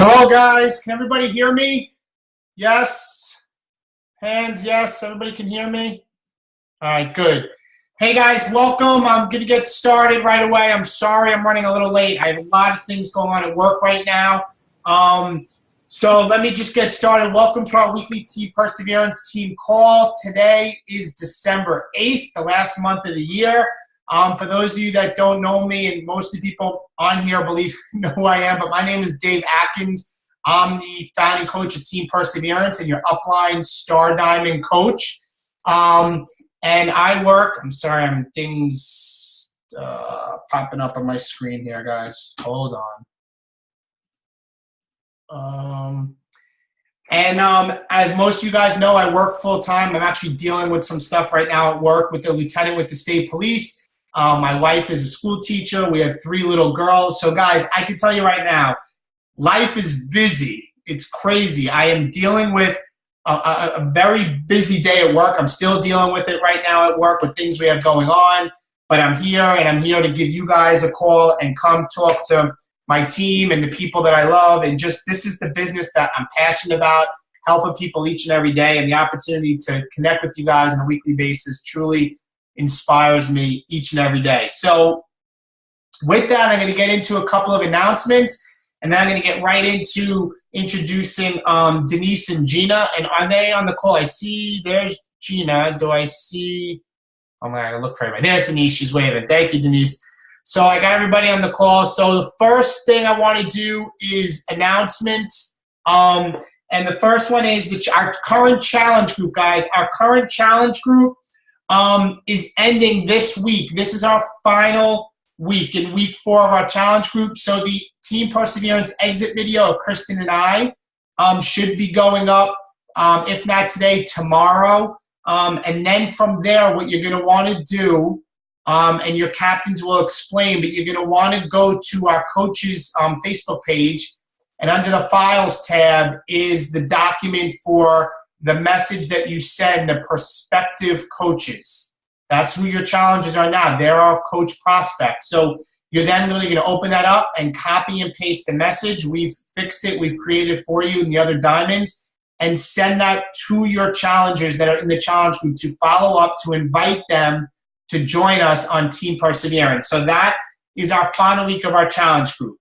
Hello, guys. Can everybody hear me? Yes. Hands, yes. Everybody can hear me? All right, good. Hey, guys, welcome. I'm going to get started right away. I'm sorry I'm running a little late. I have a lot of things going on at work right now. So let me just get started. Welcome to our weekly Team Perseverance team call. Today is December 8th, the last month of the year. For those of you that don't know me, and most of the people on here believe know who I am, but my name is Dave Atkins. I'm the founding coach of Team Perseverance and your upline Star Diamond coach. And I work, I'm sorry, things popping up on my screen here, guys. Hold on. As most of you guys know, I work full-time. I'm actually dealing with some stuff right now at work with the lieutenant with the state police. My wife is a school teacher. We have 3 little girls. So, guys, I can tell you right now, life is busy. It's crazy. I am dealing with a very busy day at work. I'm still dealing with it right now at work with things we have going on. But I'm here, and I'm here to give you guys a call and come talk to my team and the people that I love. And just this is the business that I'm passionate about, helping people each and every day. And the opportunity to connect with you guys on a weekly basis truly inspires me each and every day. So with that, I'm going to get into a couple of announcements, and then I'm going to get right into introducing Denise and Gina. And are they on the call? I see there's Gina. Do I see? Oh my God, I look for everybody. There's Denise. She's waving. Thank you, Denise. So I got everybody on the call. So the first thing I want to do is announcements. And the first one is our current challenge group, guys. Our current challenge group is ending this week. This is our final week, in week 4 of our challenge group. So the Team Perseverance exit video of Kristen and I should be going up, if not today, tomorrow. And then from there, what you're going to want to do, and your captains will explain, but you're going to want to go to our coach's Facebook page, and under the Files tab is the document for the message that you send the prospective coaches. That's who your challenges are now. They're our coach prospects. So you're then really going to open that up and copy and paste the message. We've fixed it. We've created for you and the other diamonds, and send that to your challengers that are in the challenge group to follow up, to invite them to join us on Team Perseverance. So that is our final week of our challenge group.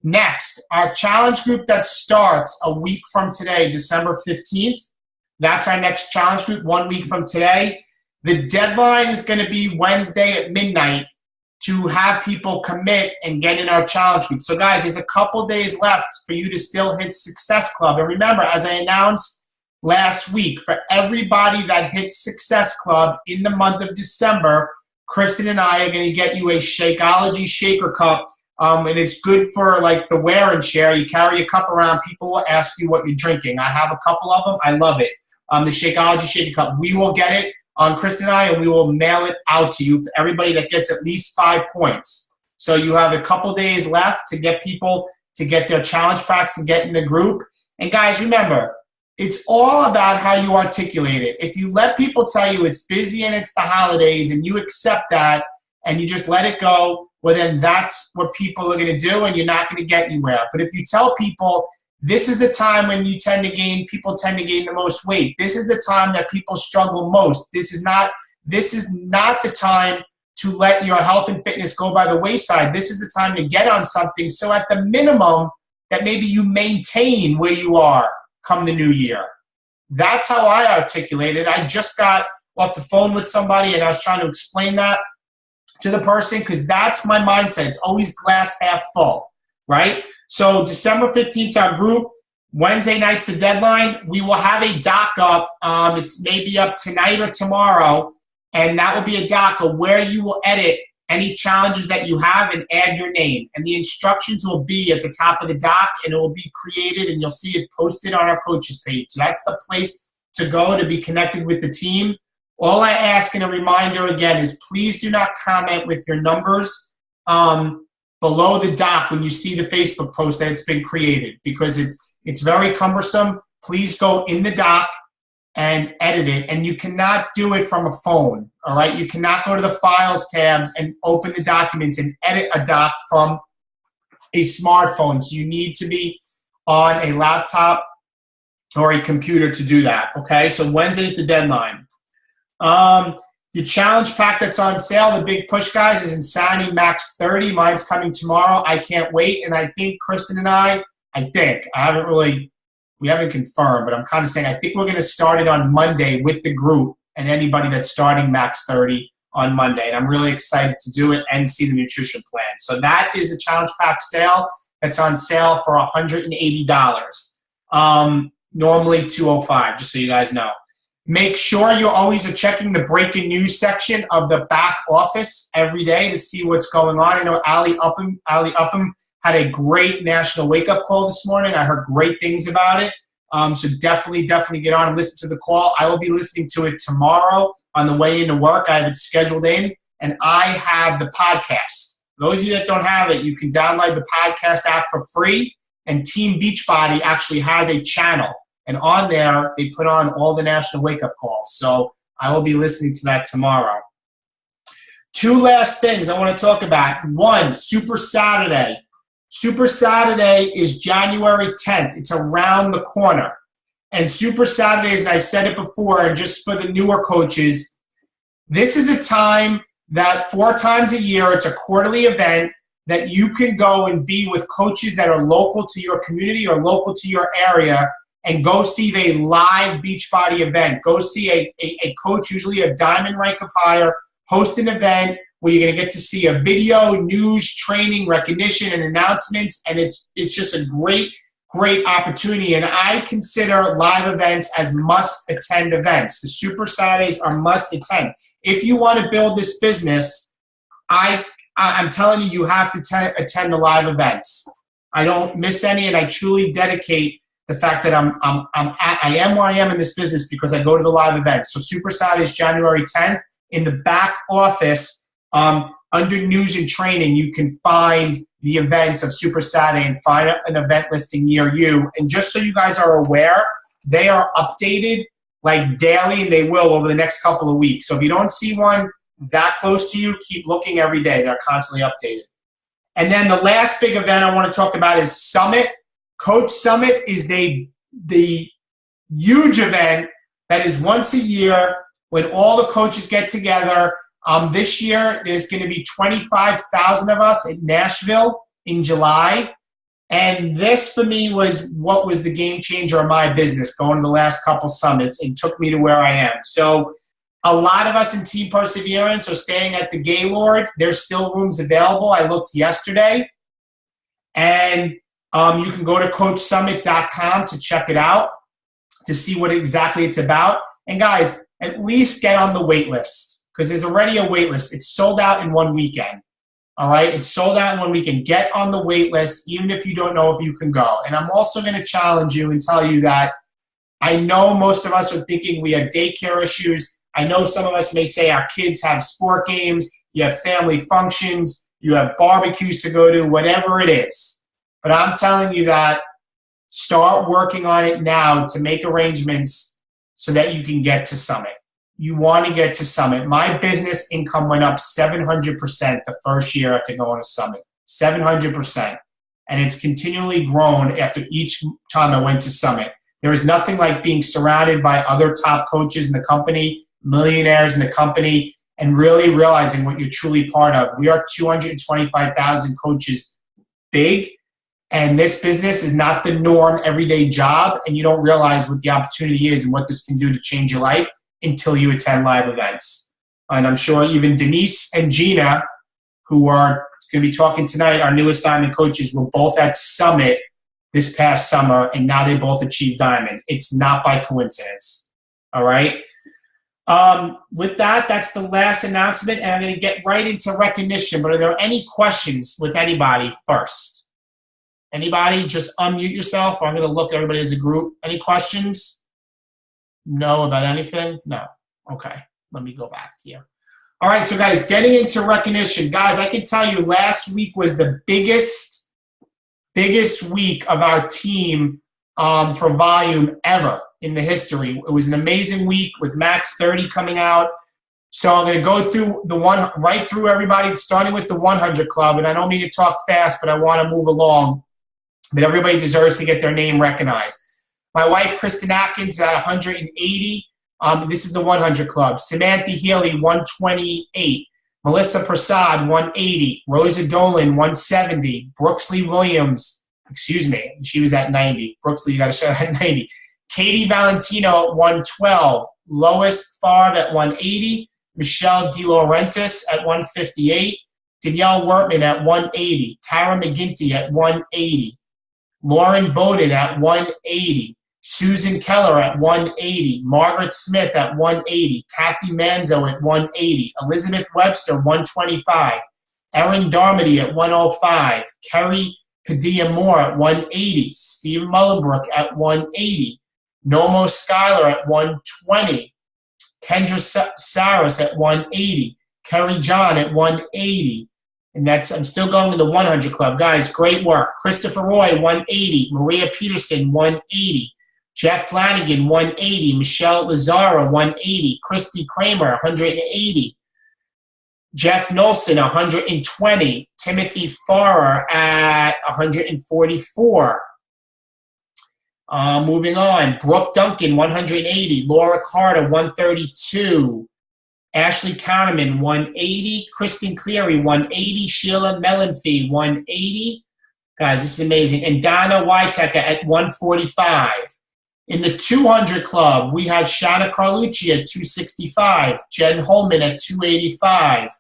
Next, our challenge group that starts a week from today, December 15th. That's our next challenge group, 1 week from today. The deadline is going to be Wednesday at midnight to have people commit and get in our challenge group. So, guys, there's a couple days left for you to still hit Success Club. And remember, as I announced last week, for everybody that hits Success Club in the month of December, Kristen and I are going to get you a Shakeology shaker cup. And it's good for like the wear and share. You carry a cup around, people will ask you what you're drinking. I have a couple of them. I love it. The Shakeology shaker cup. We will get it on Kristen and I, and we will mail it out to you for everybody that gets at least 5 points. So you have a couple days left to get people to get their challenge packs and get in the group. And guys, remember, it's all about how you articulate it. If you let people tell you it's busy and it's the holidays and you accept that and you just let it go, well, then that's what people are going to do, and you're not going to get anywhere. But if you tell people this is the time when people tend to gain the most weight. This is the time that people struggle most. This is not the time to let your health and fitness go by the wayside. This is the time to get on something. So at the minimum, that maybe you maintain where you are come the new year. That's how I articulate it. I just got off the phone with somebody, and I was trying to explain that to the person, because that's my mindset. It's always glass half full, right? So December 15th, our group. Wednesday night's the deadline. We will have a doc up. It's maybe up tonight or tomorrow, and that will be a doc of where you will edit any challenges that you have and add your name. And the instructions will be at the top of the doc, and it will be created, and you'll see it posted on our coaches page. So that's the place to go to be connected with the team. All I ask, and a reminder again, is please do not comment with your numbers below the doc when you see the Facebook post that it's been created, because it's very cumbersome. Please go in the doc and edit it, and you cannot do it from a phone, all right? You cannot go to the Files tabs and open the documents and edit a doc from a smartphone. So you need to be on a laptop or a computer to do that, okay? So Wednesday's the deadline. The challenge pack that's on sale, the big push, guys, is Insanity Max 30. Mine's coming tomorrow. I can't wait. And I think Kristen and we haven't confirmed, but I'm kind of saying I think we're going to start it on Monday with the group and anybody that's starting Max 30 on Monday. And I'm really excited to do it and see the nutrition plan. So that is the challenge pack sale. That's on sale for $180. Normally $205, just so you guys know. Make sure you always are checking the breaking news section of the back office every day to see what's going on. I know Ali Upham had a great national wake-up call this morning. I heard great things about it. So definitely get on and listen to the call. I will be listening to it tomorrow on the way into work. I have it scheduled in, and I have the podcast. Those of you that don't have it, you can download the podcast app for free, and Team Beachbody actually has a channel. And on there, they put on all the national wake-up calls. So I will be listening to that tomorrow. Two last things I want to talk about. One, Super Saturday. Super Saturday is January 10th. It's around the corner. And Super Saturdays, and I've said it before, and just for the newer coaches, this is a time that 4 times a year, it's a quarterly event that you can go and be with coaches that are local to your community or local to your area, and go see a live Beachbody event. Go see a coach, usually a diamond rank of higher, host an event where you're going to get to see a video, news, training, recognition, and announcements. And it's just a great opportunity. And I consider live events as must-attend events. The Super Saturdays are must-attend. If you want to build this business, I'm telling you, you have to attend the live events. I don't miss any, and I truly dedicate the fact that I am where I am in this business because I go to the live events. So Super Saturday is January 10th. In the back office, under news and training, you can find the events of Super Saturday and find an event listing near you. And just so you guys are aware, they are updated like daily, and they will over the next couple of weeks. So if you don't see one that close to you, keep looking every day. They're constantly updated. And then the last big event I want to talk about is Summit. Coach Summit is the huge event that is once a year when all the coaches get together. This year, there's going to be 25,000 of us in Nashville in July. And this, for me, was what was the game changer of my business, going to the last couple summits. It took me to where I am. So a lot of us in Team Perseverance are staying at the Gaylord. There's still rooms available. I looked yesterday. And you can go to CoachSummit.com to check it out, to see what exactly it's about. And guys, at least get on the wait list, because there's already a wait list. It's sold out in one weekend. All right? It's sold out in one weekend. Get on the wait list, even if you don't know if you can go. And I'm also going to challenge you and tell you that I know most of us are thinking we have daycare issues. I know some of us may say our kids have sport games, you have family functions, you have barbecues to go to, whatever it is. But I'm telling you that start working on it now to make arrangements so that you can get to Summit. You want to get to Summit. My business income went up 700% the first year after going to Summit. 700%. And it's continually grown after each time I went to Summit. There is nothing like being surrounded by other top coaches in the company, millionaires in the company, and really realizing what you're truly part of. We are 225,000 coaches big. And this business is not the norm everyday job, and you don't realize what the opportunity is and what this can do to change your life until you attend live events. And I'm sure even Denise and Gina, who are going to be talking tonight, our newest Diamond coaches, were both at Summit this past summer, and now they both achieved Diamond. It's not by coincidence. All right? With that, that's the last announcement, and I'm going to get right into recognition. But are there any questions with anybody first? Anybody? Just unmute yourself. I'm going to look at everybody as a group. Any questions? No about anything? No. Okay. Let me go back here. All right. So, guys, getting into recognition. Guys, I can tell you last week was the biggest week of our team for volume ever in the history. It was an amazing week with Max 30 coming out. So I'm going to go through right through everybody, starting with the 100 Club. And I don't mean to talk fast, but I want to move along. but everybody deserves to get their name recognized. My wife, Kristen Atkins, is at 180. This is the 100 Club. Samantha Healy, 128. Melissa Prasad, 180. Rosa Dolan, 170. Brooksley Williams, excuse me, she was at 90. Brooksley, you got to show at 90. Katie Valentino at 112. Lois Favre at 180. Michelle De Laurentiis at 158. Danielle Wertman at 180. Tara McGinty at 180. Lauren Bowden at 180. Susan Keller at 180. Margaret Smith at 180. Kathy Manzo at 180. Elizabeth Webster, 125. Erin Darmody at 105. Kerry Padilla Moore at 180. Steve Mullenbrook at 180. Nomo Schuyler at 120. Kendra Saris at 180. Kerry John at 180. And I'm still going to the 100 Club. Guys, great work. Christopher Roy, 180. Maria Peterson, 180. Jeff Flanagan, 180. Michelle Lazara, 180. Christy Kramer, 180. Jeff Nolson, 120. Timothy Farrer at 144. Moving on. Brooke Duncan, 180. Laura Carter, 132. Ashley Kahneman, 180. Kristen Cleary, 180. Sheila Melanfee, 180. Guys, this is amazing. And Donna Wyteka at 145. In the 200 Club, we have Shanna Carlucci at 265. Jen Holman at 285.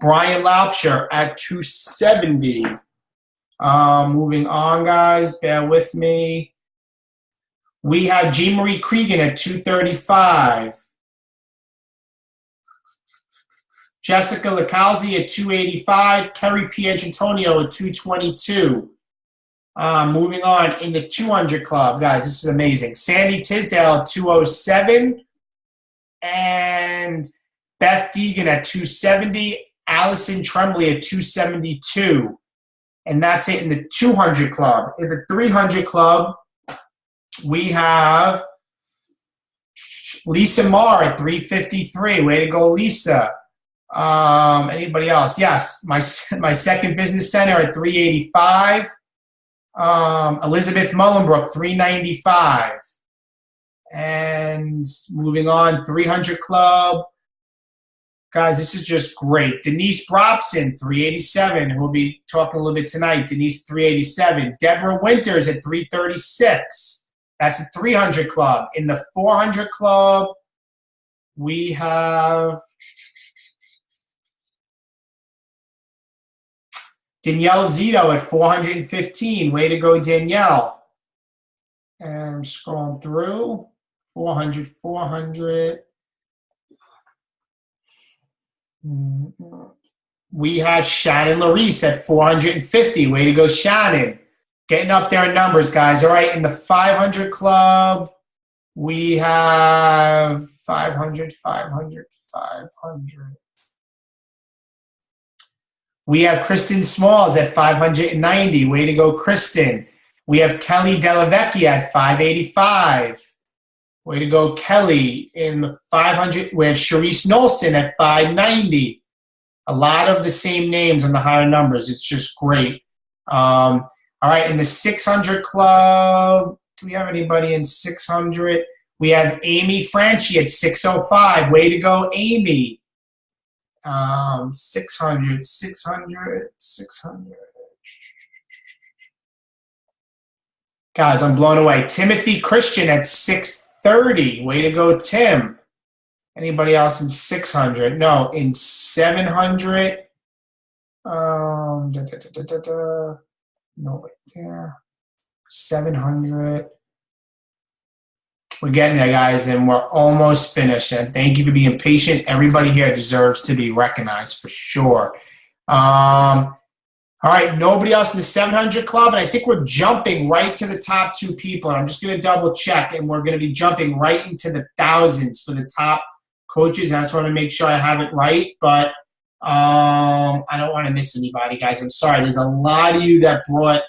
Brian Laupsher at 270. Moving on, guys. Bear with me. We have Jean Marie Cregan at 235. Jessica Licalzi at 285. Kerry Pietrantonio at 222. Moving on in the 200 Club, guys, this is amazing. Sandy Tisdale at 207. And Beth Deegan at 270. Allison Tremblay at 272. And that's it in the 200 Club. In the 300 Club, we have Lisa Marr at 353. Way to go, Lisa. Anybody else? Yes, my second business center at 385. Elizabeth Mullenbrook, 395. And moving on, 300 Club. Guys, this is just great. Denise Brobson, 387. We'll be talking a little bit tonight. Denise, 387. Deborah Winters at 336. That's a 300 Club. In the 400 Club, we have Danielle Zito at 415. Way to go, Danielle. And I'm scrolling through. 400. We have Shannon Larice at 450. Way to go, Shannon. Getting up there in numbers, guys. All right, in the 500 Club, we have 500. We have Kristen Smalls at 590. Way to go, Kristen. We have Kelly Delavecchia at 585. Way to go, Kelly. In the 500, we have Sharice Nolson at 590. A lot of the same names on the higher numbers. It's just great. All right, in the 600 Club, do we have anybody in 600? We have Amy Franchi at 605. Way to go, Amy. 600. Guys, I'm blown away. Timothy Christian at 630. Way to go, Tim. Anybody else in 600? No, in 700. No, right there. 700. We're getting there, guys, and we're almost finished. And thank you for being patient. Everybody here deserves to be recognized for sure. All right, nobody else in the 700 Club, and I think we're jumping right to the top two people. And I'm just going to double check, and we're going to be jumping right into the thousands for the top coaches. I just want to make sure I have it right, but I don't want to miss anybody, guys. I'm sorry. There's a lot of you that brought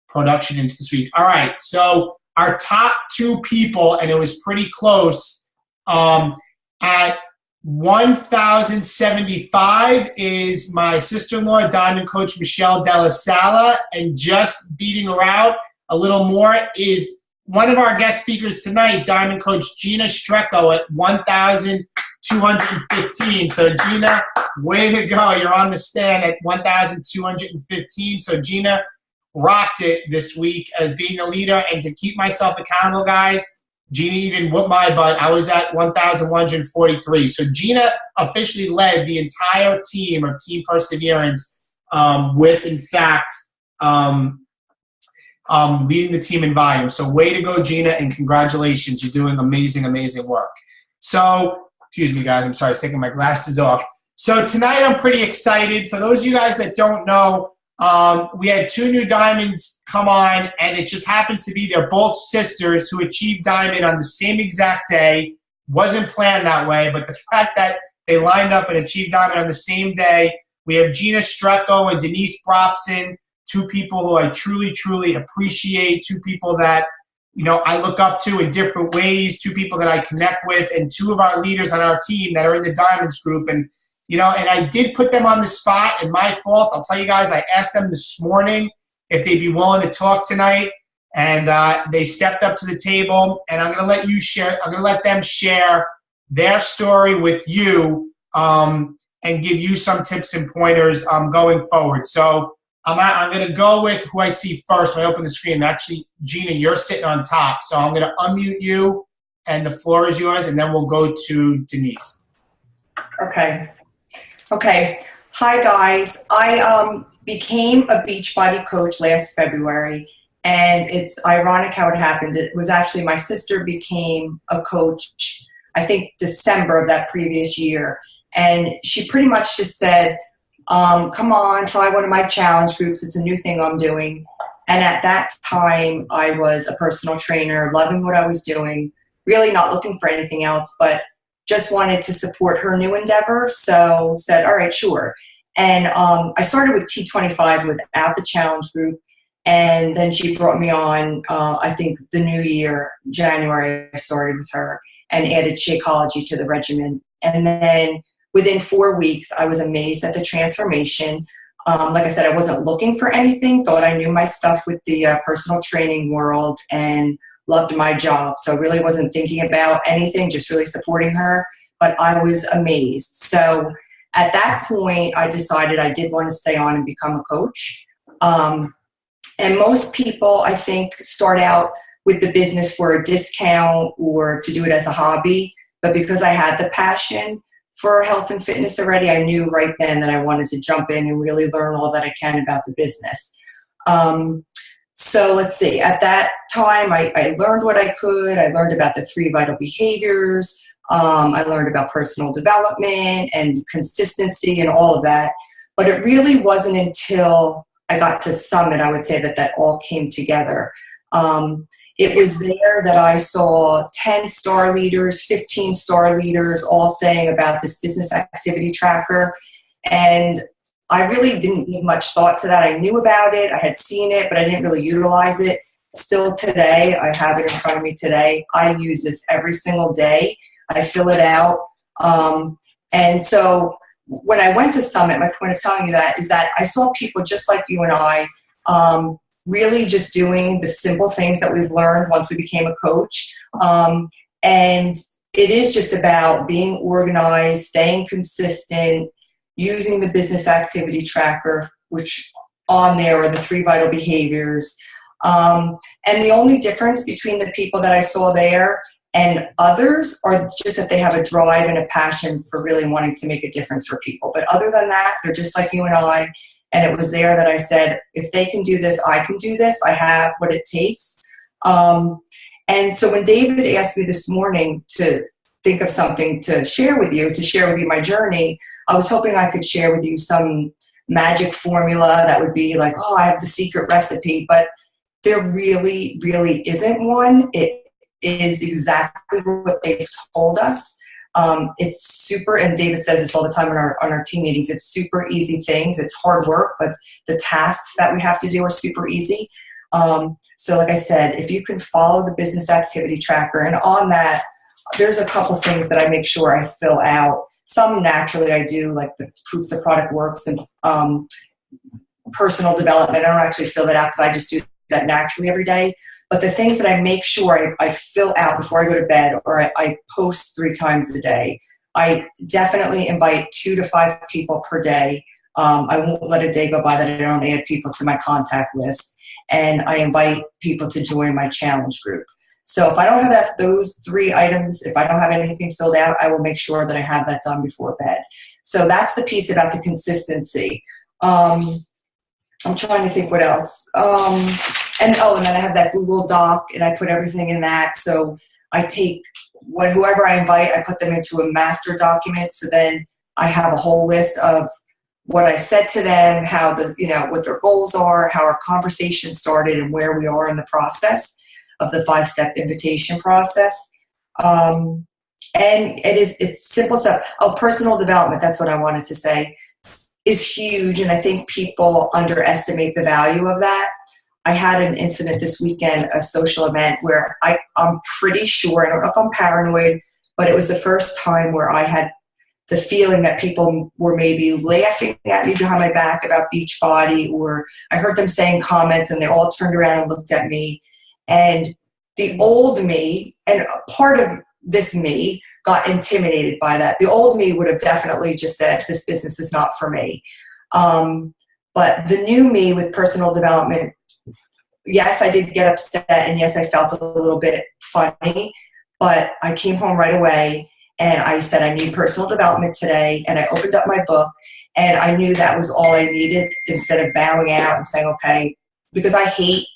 production into this week. All right, so our top two people, and it was pretty close, at 1,075 is my sister-in-law, Diamond Coach Michelle Della Sala, and just beating her out a little more is one of our guest speakers tonight, Diamond Coach Gina Streko at 1,215. So Gina, way to go. You're on the stand at 1,215. So Gina rocked it this week as being the leader. And to keep myself accountable, guys, Gina even whooped my butt. I was at 1,143. So Gina officially led the entire team of Team Perseverance with, in fact, leading the team in volume. So way to go, Gina, and congratulations. You're doing amazing, amazing work. So, excuse me, guys. I'm sorry, I was taking my glasses off. So tonight I'm pretty excited. For those of you guys that don't know, we had 2 new diamonds come on, and it just happens to be they're both sisters who achieved diamond on the same exact day. Wasn't planned that way, but the fact that they lined up and achieved diamond on the same day. We have Gina Streko and Denise Brobson, 2 people who I truly, truly appreciate, 2 people that, you know, I look up to in different ways, 2 people that I connect with, and 2 of our leaders on our team that are in the Diamonds group. And you know, and I did put them on the spot, and my fault. I'll tell you guys, I asked them this morning if they'd be willing to talk tonight, and they stepped up to the table. And I'm going to let you share. I'm going to let them share their story with you, and give you some tips and pointers going forward. So I'm going to go with who I see first when I open the screen. Actually, Gina, you're sitting on top, so I'm going to unmute you, and the floor is yours, and then we'll go to Denise. Okay. Hi, guys. I became a Beachbody coach last February, and it's ironic how it happened. It was actually my sister became a coach, I think, December of that previous year. And she pretty much just said, come on, try one of my challenge groups. It's a new thing I'm doing. And at that time, I was a personal trainer, loving what I was doing, really not looking for anything else, but just wanted to support her new endeavor, so said, all right, sure. And I started with T25 without the challenge group, and then she brought me on, I think the new year, January, I started with her and added Shakeology to the regimen. And then within 4 weeks, I was amazed at the transformation. Like I said, I wasn't looking for anything, thought I knew my stuff with the personal training world, and loved my job. So really wasn't thinking about anything, just really supporting her, but I was amazed. So at that point, I decided I did want to stay on and become a coach. And most people, I think, start out with the business for a discount or to do it as a hobby. But because I had the passion for health and fitness already, I knew right then that I wanted to jump in and really learn all that I can about the business. So let's see, at that time, I learned what I could. I learned about the 3 vital behaviors. I learned about personal development and consistency and all of that. But it really wasn't until I got to Summit, I would say, that all came together. It was there that I saw 10 star leaders, 15 star leaders all saying about this business activity tracker. And I really didn't give much thought to that. I knew about it. I had seen it, but I didn't really utilize it. Still today, I have it in front of me today. I use this every single day. I fill it out. And so when I went to Summit, my point of telling you that is that I saw people just like you and I really just doing the simple things that we've learned once we became a coach. And it is just about being organized, staying consistent, using the business activity tracker, which on there are the 3 vital behaviors. And the only difference between the people that I saw there and others are just that they have a drive and a passion for really wanting to make a difference for people. But other than that, they're just like you and I. And it was there that I said, if they can do this, I can do this. I have what it takes. And so when David asked me this morning to think of something to share with you my journey, I was hoping I could share with you some magic formula that would be like, oh, I have the secret recipe, but there really, really isn't one. It is exactly what they've told us. It's super, and David says this all the time on our team meetings, it's super easy things. It's hard work, but the tasks that we have to do are super easy. So like I said, if you can follow the business activity tracker, and on that, there's a couple things that I make sure I fill out. Some naturally I do, like the proof the product works and personal development. I don't actually fill that out because I just do that naturally every day. But the things that I make sure I fill out before I go to bed, or I post 3 times a day. I definitely invite 2 to 5 people per day. I won't let a day go by that I don't add people to my contact list. And I invite people to join my challenge group. So if I don't have those 3 items, if I don't have anything filled out, I will make sure that I have that done before bed. So that's the piece about the consistency. I'm trying to think what else. And then I have that Google Doc, and I put everything in that. So I take whoever I invite, I put them into a master document. So then I have a whole list of what I said to them, how what their goals are, how our conversation started, and where we are in the process of the 5-step invitation process. And it's simple stuff. Oh, personal development, that's what I wanted to say, is huge. And I think people underestimate the value of that. I had an incident this weekend, a social event, where I'm pretty sure, I don't know if I'm paranoid, but it was the first time where I had the feeling that people were maybe laughing at me behind my back about Beachbody, or I heard them saying comments and they all turned around and looked at me. And the old me, and part of this me, got intimidated by that. The old me would have definitely just said, this business is not for me. But the new me with personal development, yes, I did get upset, and yes, I felt a little bit funny, but I came home right away and I said, I need personal development today. And I opened up my book, and I knew that was all I needed, instead of bowing out and saying, okay, because I hate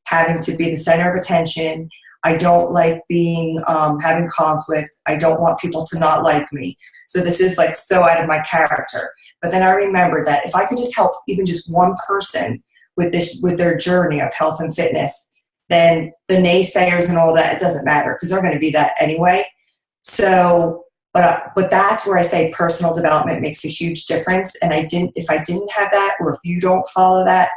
having to be the center of attention. I don't like being, having conflict. I don't want people to not like me. So this is like so out of my character. But then I remembered that if I could just help even just one person with their journey of health and fitness, then the naysayers and all that, it doesn't matter, because they're going to be that anyway. So, but that's where I say personal development makes a huge difference. And if I didn't have that, or if you don't follow that,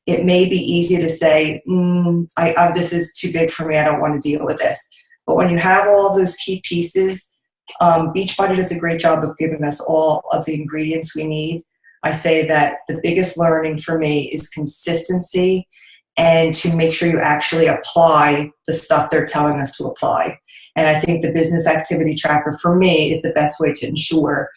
it may be easy to say, this is too big for me. I don't want to deal with this. But when you have all of those key pieces, Beachbody does a great job of giving us all of the ingredients we need. I say that the biggest learning for me is consistency, and to make sure you actually apply the stuff they're telling us to apply. And I think the business activity tracker for me is the best way to ensure,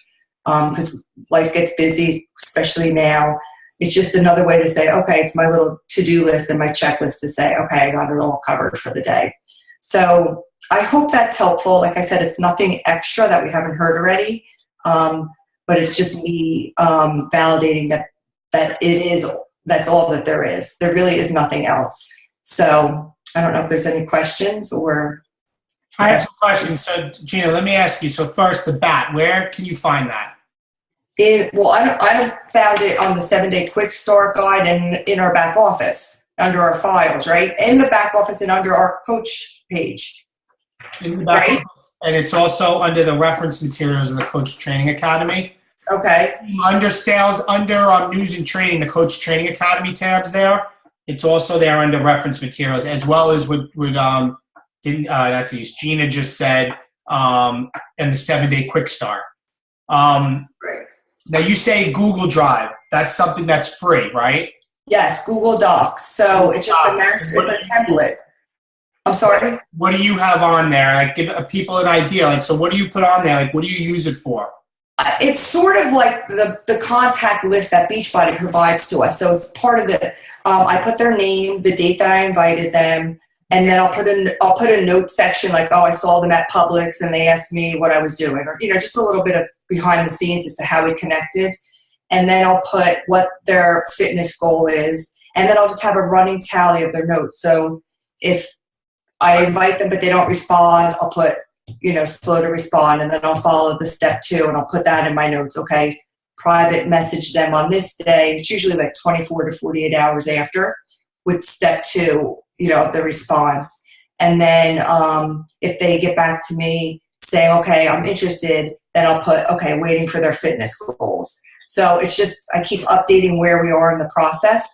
because life gets busy, especially now. It's just another way to say, okay, it's my little to-do list and my checklist to say, okay, I got it all covered for the day. So I hope that's helpful. Like I said, it's nothing extra that we haven't heard already, but it's just me validating that that's all that there is. There really is nothing else. So I don't know if there's any questions or. I have some questions. So Gina, let me ask you. So first, the bat, where can you find that? I found it on the 7-Day Quick Start Guide and in our back office under our files, right? In the back office and under our coach page. In the back office. And it's also under the reference materials in the Coach Training Academy. Okay. Under sales, under news and training, the Coach Training Academy tab's there. It's also there under reference materials, as well as Gina just said, and the 7-Day Quick Start. Great. Now you say Google Drive. That's something that's free, right? Yes, Google Docs. So it's just it's a template. I'm sorry? What do you have on there? Like, give people an idea. Like, so what do you put on there? Like, what do you use it for? It's sort of like the contact list that Beachbody provides to us. So it's part of the, I put their name, the date that I invited them, and then I'll put a note section like, oh, I saw them at Publix and they asked me what I was doing, or, just a little bit of behind the scenes as to how we connected. And then I'll put what their fitness goal is. And then I'll just have a running tally of their notes. So if I invite them but they don't respond, I'll put, slow to respond. And then I'll follow the step 2 and I'll put that in my notes. Okay, private message them on this day. It's usually like 24 to 48 hours after with step 2, the response. And then if they get back to me saying, okay, I'm interested, then I'll put, okay, waiting for their fitness goals. So it's just, I keep updating where we are in the process.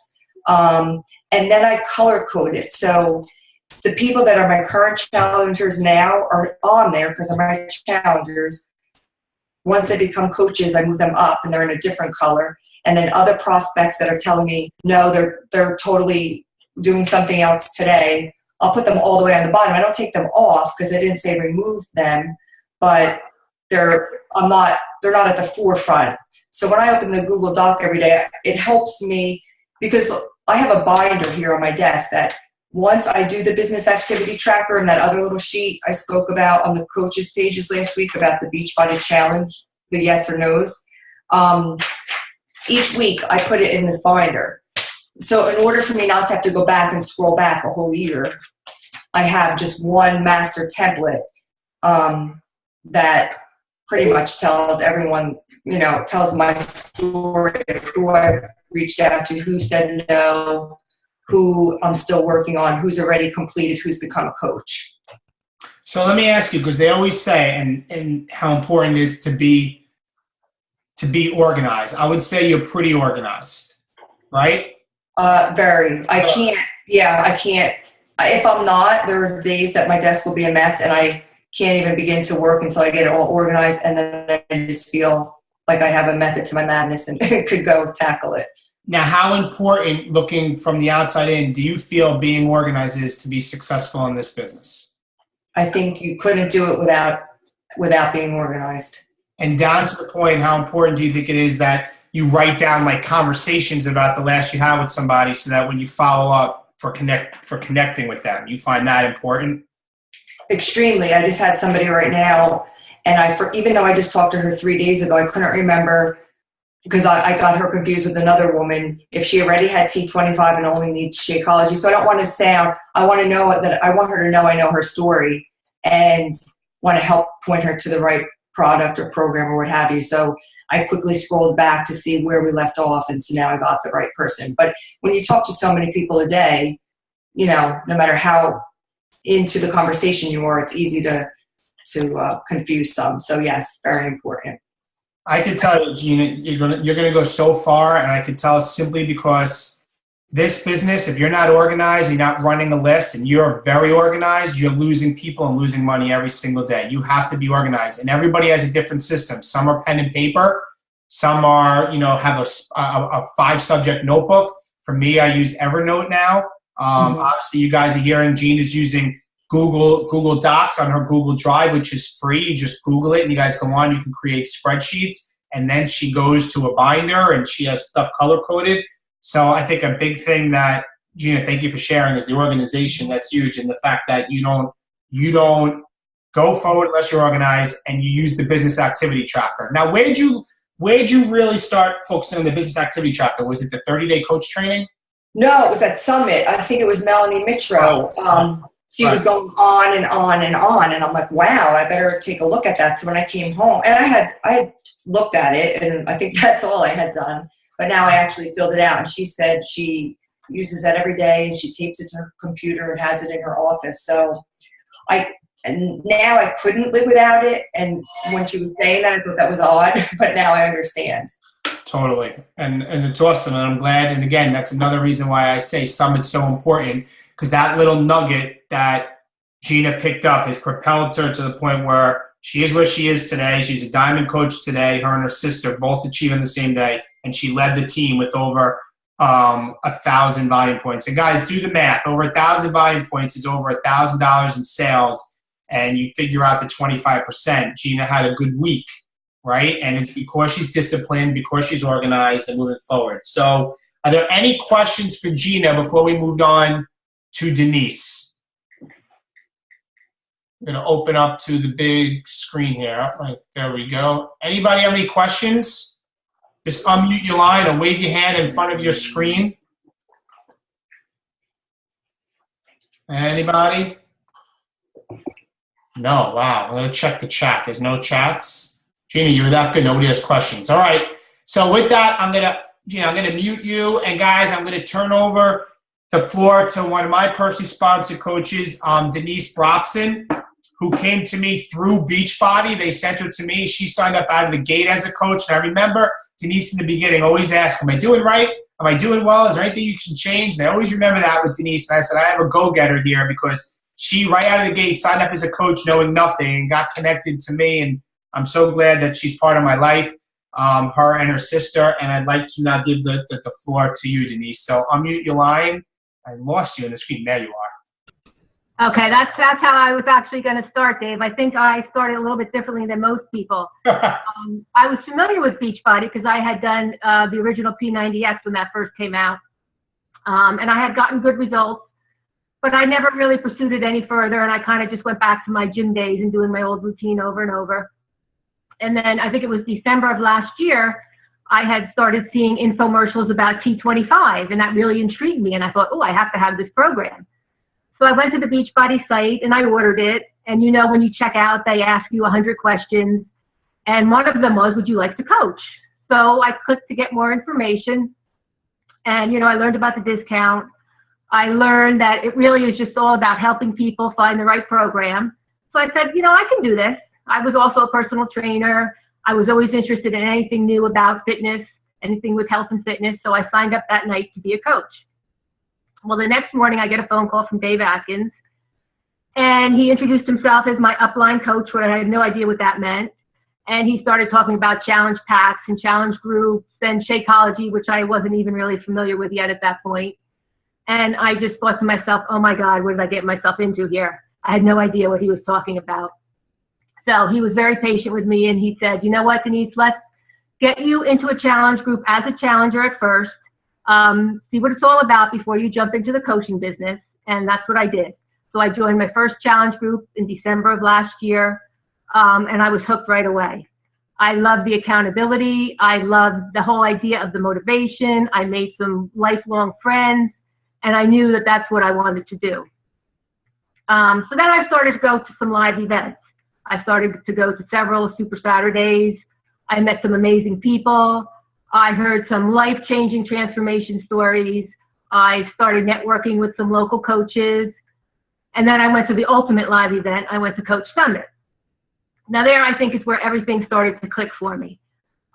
And then I color code it. So the people that are my current challengers now are on there because they're my challengers. once they become coaches, I move them up and they're in a different color. And then other prospects that are telling me, no, they're totally doing something else today, I'll put them all the way on the bottom. I don't take them off because I didn't say remove them, but they're not at the forefront. So when I open the Google Doc every day, it helps me because I have a binder here on my desk that once I do the business activity tracker and that other little sheet I spoke about on the coaches pages last week about the Beachbody Challenge, the yes or no's, each week I put it in this binder. So in order for me not to have to go back and scroll back a whole year, I have just one master template that pretty much tells everyone, tells my story of who I reached out to, who said no, who I'm still working on, who's already completed, who's become a coach. So let me ask you, because they always say, and how important it is to be organized. I would say you're pretty organized, right? Very. I can't. If I'm not, there are days that my desk will be a mess and I can't even begin to work until I get it all organized, and then I just feel like I have a method to my madness and could go tackle it. Now, how important, looking from the outside in, do you feel being organized is to be successful in this business? I think you couldn't do it without being organized. And down to the point, how important do you think it is that you write down like conversations about the last you had with somebody so that when you follow up for connecting with them, you find that important? Extremely. I just had somebody right now, and even though I just talked to her 3 days ago, I couldn't remember because I got her confused with another woman if she already had T25 and only needs Shakeology. So I don't want to sound, I want her to know I know her story and want to help point her to the right product or program or what have you. So I quickly scrolled back to see where we left off, and so now I got the right person. But when you talk to so many people a day, no matter how into the conversation you are, it's easy to confuse some. So yes, very important. I could tell you, Gina, you're gonna go so far, and I could tell simply because this business, if you're not organized, you're not running a list, and you're very organized, you're losing people and losing money every single day. You have to be organized, and everybody has a different system. Some are pen and paper, some are have a 5-subject notebook. For me, I use Evernote now. Obviously, you guys are hearing Gina's using Google Docs on her Google Drive, which is free. You just Google it and you guys go on, you can create spreadsheets, and then she goes to a binder and she has stuff color-coded. So I think a big thing that, Gina, thank you for sharing, is the organization. That's huge. And the fact that you don't go forward unless you're organized, and you use the business activity tracker. Now, where'd you really start focusing on the business activity tracker? Was it the 30-day coach training? No, it was at Summit. I think it was Melanie Mitro. She was going on and on and on, and I'm like, wow, I better take a look at that. So when I came home, and I had looked at it, and I think that's all I had done, but now I actually filled it out. And she said she uses that every day, and she tapes it to her computer and has it in her office. So now I couldn't live without it. And when she was saying that, I thought that was odd, but now I understand. Totally. And it's awesome. And I'm glad. And again, that's another reason why I say Summit's so important, because that little nugget that Gina picked up has propelled her to the point where she is where she is today. She's a diamond coach today. Her and her sister both achieving the same day. And she led the team with over 1,000 volume points. And guys, do the math. Over 1,000 volume points is over $1,000 in sales. And you figure out the 25%. Gina had a good week, right? And it's because she's disciplined, because she's organized and moving forward. So are there any questions for Gina before we moved on to Denise? I'm going to open up to the big screen here. There we go. Anybody have any questions? Just unmute your line or wave your hand in front of your screen. Anybody? No, wow. I'm going to check the chat. There's no chats. Gina, you were that good. Nobody has questions. All right. So with that, I'm going to mute you. And guys, I'm going to turn over the floor to one of my personally sponsored coaches, Denise Brobson, who came to me through Beachbody. They sent her to me. She signed up out of the gate as a coach. And I remember Denise in the beginning always asked, am I doing right? Am I doing well? Is there anything you can change? And I always remember that with Denise. And I said, I have a go-getter here, because she, right out of the gate, signed up as a coach knowing nothing and got connected to me. And I'm so glad that she's part of my life, her and her sister. And I'd like to now give the floor to you, Denise. So unmute your line. I lost you on the screen. There you are. Okay, that's how I was actually going to start, Dave. I think I started a little bit differently than most people. I was familiar with Beachbody because I had done the original P90X when that first came out. And I had gotten good results, but I never really pursued it any further, and I kind of just went back to my gym days and doing my old routine over and over. And then I think it was December of last year, I had started seeing infomercials about T25, and that really intrigued me, and I thought, oh, I have to have this program. So I went to the Beachbody site and I ordered it. And you know, when you check out, they ask you 100 questions. And one of them was, would you like to coach? So I clicked to get more information. And, you know, I learned about the discount. I learned that it really is just all about helping people find the right program. So I said, you know, I can do this. I was also a personal trainer. I was always interested in anything new about fitness, anything with health and fitness. So I signed up that night to be a coach. Well, the next morning I get a phone call from Dave Atkins, and he introduced himself as my upline coach, where I had no idea what that meant. And he started talking about challenge packs and challenge groups and Shakeology, which I wasn't even really familiar with yet at that point. And I just thought to myself, oh my God, what did I get myself into here? I had no idea what he was talking about. So he was very patient with me, and he said, you know what, Denise, let's get you into a challenge group as a challenger at first. See what it's all about before you jump into the coaching business. And that's what I did. So I joined my first challenge group in December of last year, and I was hooked right away. I loved the accountability. I loved the whole idea of the motivation. I made some lifelong friends, and I knew that that's what I wanted to do. So then I started to go to some live events. I started to go to several Super Saturdays. I met some amazing people. I heard some life-changing transformation stories. I started networking with some local coaches. And then I went to the ultimate live event. I went to Coach Summit. Now there, I think, is where everything started to click for me.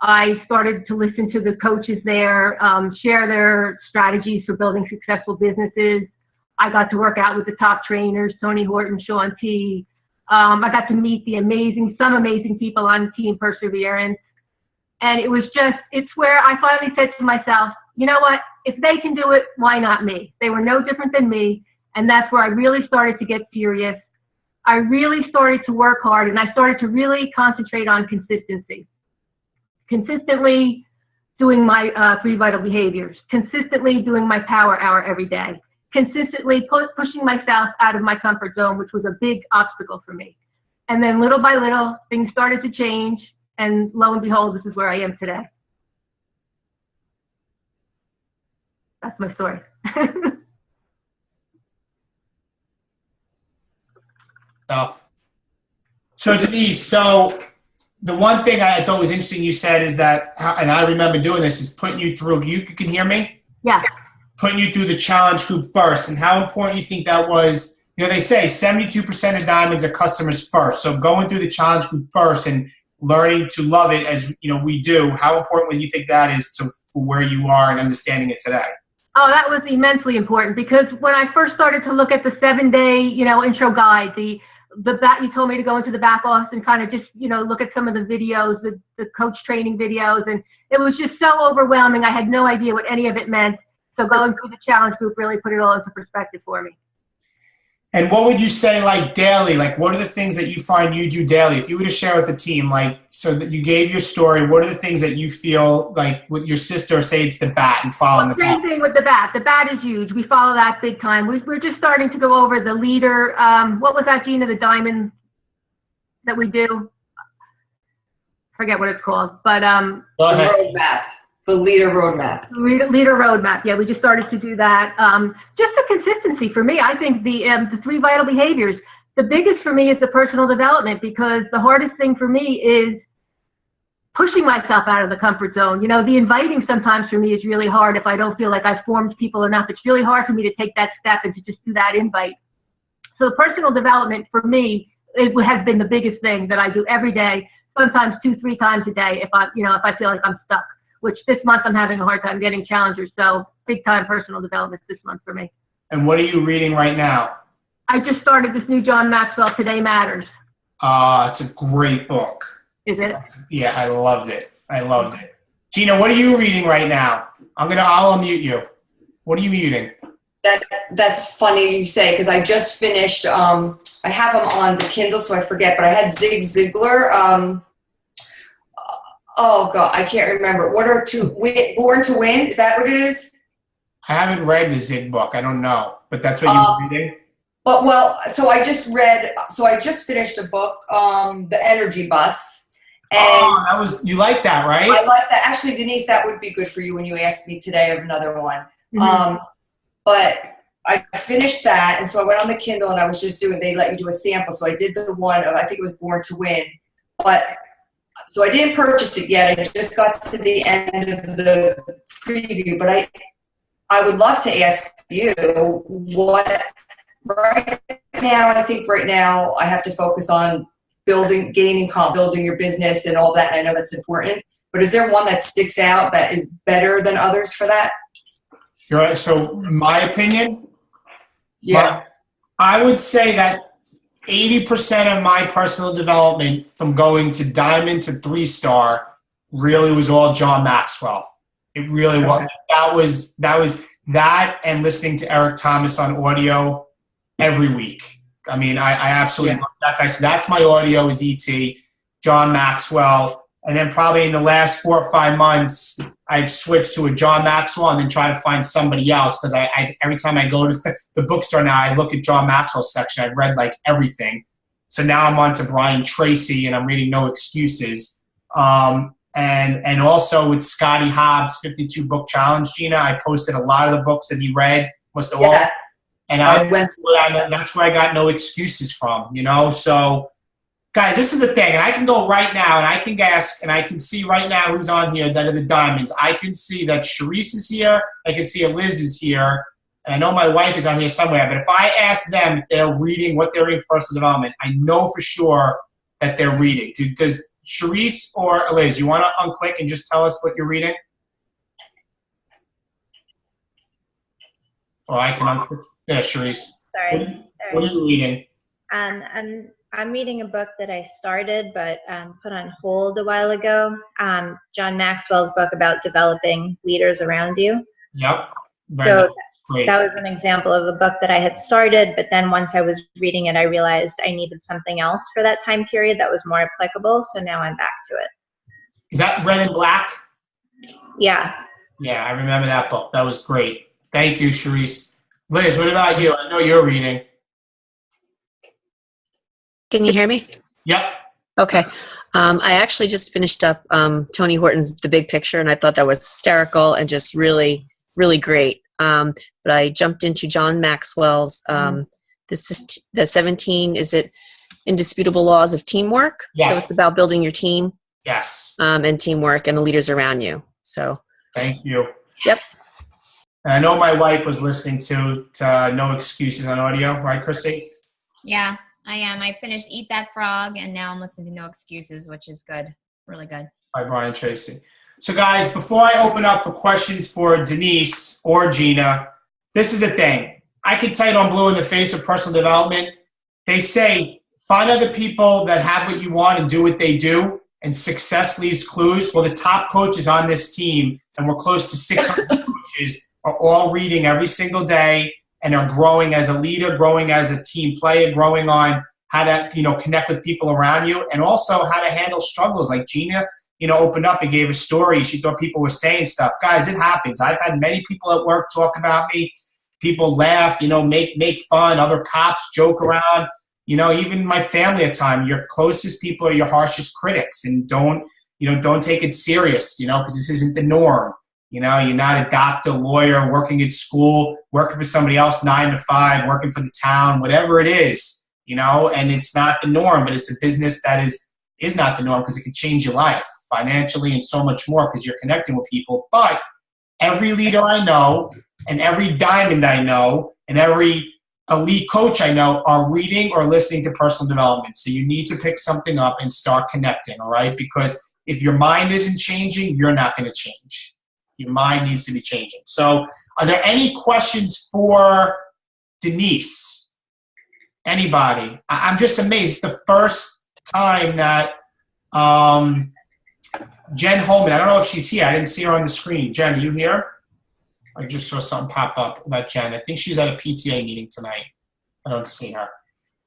I started to listen to the coaches there, share their strategies for building successful businesses. I got to work out with the top trainers, Tony Horton, Sean T. I got to meet some amazing people on Team Perseverance. And it was just, it's where I finally said to myself, you know what, if they can do it, why not me? They were no different than me. And that's where I really started to get serious. I really started to work hard, and I started to really concentrate on consistency. Consistently doing my 3 vital behaviors, consistently doing my power hour every day, consistently pushing myself out of my comfort zone, which was a big obstacle for me. And then little by little, things started to change. And lo and behold, this is where I am today. That's my story. So Denise, so the one thing I thought was interesting you said is that, and I remember doing this, is putting you through, you can hear me? Yeah. Putting you through the challenge group first, and how important you think that was. You know, they say 72% of diamonds are customers first. So going through the challenge group first and learning to love it as, you know, we do, how important would you think that is for where you are and understanding it today? Oh, that was immensely important, because when I first started to look at the 7-day, you know, intro guide, the that you told me to go into the back office and kind of just, you know, look at some of the videos, the coach training videos, and it was just so overwhelming. I had no idea what any of it meant. So going through the challenge group really put it all into perspective for me. And what would you say, like, daily? Like, what are the things that you find you do daily? If you were to share with the team, like, so that you gave your story, what are the things that you feel like with your sister, say it's the bat and following the bat? Same thing with the bat. The bat is huge. We follow that big time. We're just starting to go over the leader. What was that, Gina, the diamond that we do? Forget what it's called. But the roadmap. The leader roadmap. Leader roadmap. Yeah, we just started to do that. Just the consistency for me. I think the 3 vital behaviors. The biggest for me is the personal development, because the hardest thing for me is pushing myself out of the comfort zone. You know, the inviting sometimes for me is really hard if I don't feel like I've formed people enough. It's really hard for me to take that step and to just do that invite. So personal development for me, it has been the biggest thing that I do every day, sometimes 2-3 times a day if I feel like I'm stuck. Which this month I'm having a hard time getting challengers. So big time personal development this month for me. And what are you reading right now? I just started this new John Maxwell, Today Matters. It's a great book. Is it? Yeah, I loved it. I loved it. Gina, what are you reading right now? I'll unmute you. What are you reading? That's funny you say, because I just finished, I have them on the Kindle, so I forget, but I had Zig Ziglar. Oh, God, I can't remember. Born to Win? Is that what it is? I haven't read the Zig book. I don't know. But that's what you're reading? So I just finished a book, The Energy Bus. And you like that, right? I like that. Actually, Denise, that would be good for you when you asked me today of another one. Mm-hmm. But I finished that, and so I went on the Kindle, and I was just they let you do a sample. So I did the one of, I think it was Born to Win. So I didn't purchase it yet. I just got to the end of the preview. But I would love to ask you right now I have to focus on building your business and all that. And I know that's important. But is there one that sticks out that is better than others for that? You're right. So my opinion, I would say that 80% of my personal development from going to Diamond to 3-star really was all John Maxwell. It really was. That was that and listening to Eric Thomas on audio every week. I mean, I absolutely love that guy. So that's my audio is ET, John Maxwell. And then probably in the last 4 or 5 months, I've switched to a John Maxwell and then try to find somebody else because I every time I go to the bookstore now, I look at John Maxwell's section. I've read like everything. So now I'm on to Brian Tracy and I'm reading No Excuses. And also with Scotty Hobbs' 52 book challenge, Gina, I posted a lot of the books that he read, most of all. And that's where I got No Excuses from, you know? So, guys, this is the thing. And I can go right now and I can ask and I can see right now who's on here that are the Diamonds. I can see that Sharice is here. I can see Liz is here. And I know my wife is on here somewhere. But if I ask them if they're reading, what they're reading for personal development, I know for sure that they're reading. Does Sharice or Liz, you want to unclick and just tell us what you're reading? Or I can unclick. Yeah, Sharice. Sorry. What are you reading? I'm reading a book that I started but put on hold a while ago. John Maxwell's book about developing leaders around you. Yep. So that was an example of a book that I had started, but then once I was reading it, I realized I needed something else for that time period that was more applicable. So now I'm back to it. Is that Red and Black? Yeah. Yeah, I remember that book. That was great. Thank you, Sharice. Liz, what about you? I know you're reading. Can you hear me? Yep. Okay. I actually just finished up Tony Horton's The Big Picture, and I thought that was hysterical and just really, really great. But I jumped into John Maxwell's the 17, is it Indisputable Laws of Teamwork? Yes. So it's about building your team. Yes. And teamwork and the leaders around you. So. Thank you. Yep. And I know my wife was listening to No Excuses on audio, right, Chrissy? Yeah, I am. I finished Eat That Frog, and now I'm listening to No Excuses, which is good. Really good. By Brian Tracy. So, guys, before I open up for questions for Denise or Gina, this is the thing. I can tell you I'm blue in the face of personal development. They say, find other people that have what you want and do what they do, and success leaves clues. Well, the top coaches on this team, and we're close to 600 coaches, are all reading every single day and are growing as a leader, growing as a team player, growing on how to, connect with people around you, and also how to handle struggles. Like Gina, opened up and gave a story. She thought people were saying stuff. Guys, it happens. I've had many people at work talk about me. People laugh, make fun. Other cops joke around. Even my family at times, your closest people are your harshest critics, and don't take it serious, because this isn't the norm. You're not a doctor, lawyer, working at school, working for somebody else 9 to 5, working for the town, whatever it is, and it's not the norm, but it's a business that is not the norm because it can change your life financially and so much more because you're connecting with people. But every leader I know and every diamond I know and every elite coach I know are reading or listening to personal development. So you need to pick something up and start connecting, all right? Because if your mind isn't changing, you're not going to change. Your mind needs to be changing. So are there any questions for Denise? Anybody? I'm just amazed. It's the first time that Jen Holman, I don't know if she's here. I didn't see her on the screen. Jen, are you here? I just saw something pop up about Jen. I think she's at a PTA meeting tonight. I don't see her.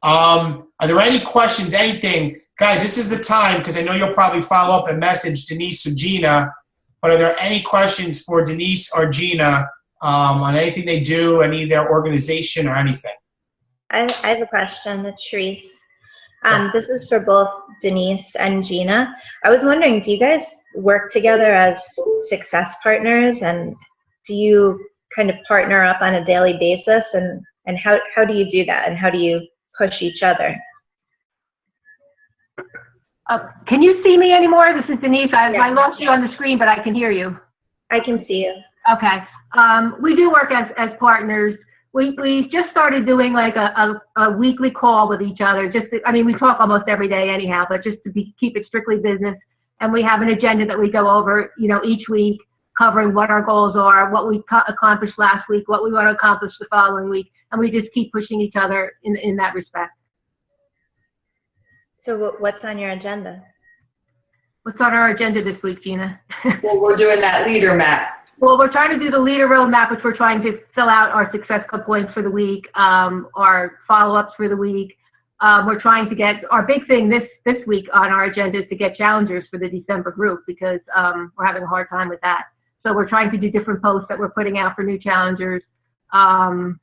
Are there any questions, anything? Guys, this is the time, because I know you'll probably follow up and message Denise or Gina, but are there any questions for Denise or Gina on anything they do, any of their organization or anything? I have a question, Therese. This is for both Denise and Gina. I was wondering, do you guys work together as success partners, and do you kind of partner up on a daily basis, and how do you do that, and how do you push each other? Can you see me anymore? This is Denise. I lost you on the screen, but I can hear you. I can see you. Okay. We do work as partners. We just started doing like a weekly call with each other. We talk almost every day anyhow, but just to keep it strictly business. And we have an agenda that we go over, each week, covering what our goals are, what we accomplished last week, what we want to accomplish the following week. And we just keep pushing each other in that respect. So what's on your agenda? What's on our agenda this week, Gina? Well, we're doing that leader map. Well, we're trying to do the leader roadmap, which we're trying to fill out our success club points for the week, our follow-ups for the week. We're trying to get our big thing this week on our agenda is to get challengers for the December group, because we're having a hard time with that. So we're trying to do different posts that we're putting out for new challengers. We're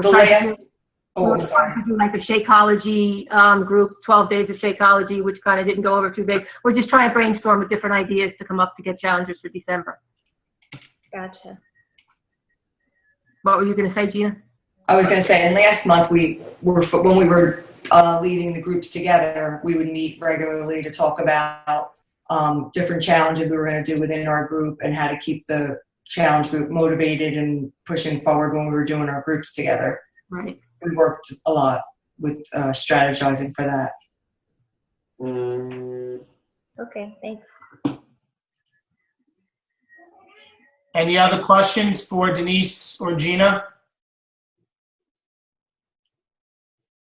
trying to do like a Shakeology group, 12 days of Shakeology, which kind of didn't go over too big. We're just trying to brainstorm with different ideas to come up to get challengers for December. Gotcha. What were you going to say, Gina? I was going to say, and last month when we were leading the groups together, we would meet regularly to talk about different challenges we were going to do within our group and how to keep the challenge group motivated and pushing forward when we were doing our groups together. Right. We worked a lot with strategizing for that. Okay, thanks. Any other questions for Denise or Gina?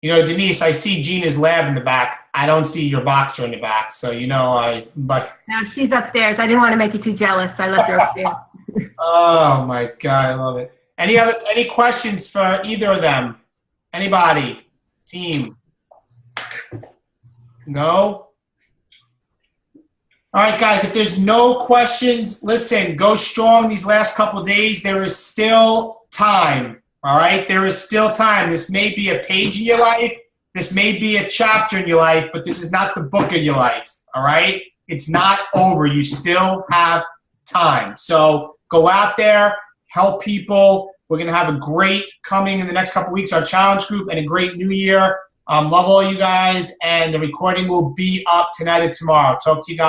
Denise, I see Gina's lab in the back. I don't see your boxer in the back, so but. No, she's upstairs. I didn't want to make you too jealous. I left her upstairs. Oh my God, I love it. Any questions for either of them? Anybody? Team? No? All right, guys, if there's no questions, listen, go strong these last couple days. There is still time, all right? There is still time. This may be a page in your life. This may be a chapter in your life, but this is not the book of your life, all right? It's not over. You still have time. So go out there, help people. We're going to have a great coming in the next couple weeks, our challenge group, and a great new year. Love all you guys, and the recording will be up tonight and tomorrow. Talk to you guys.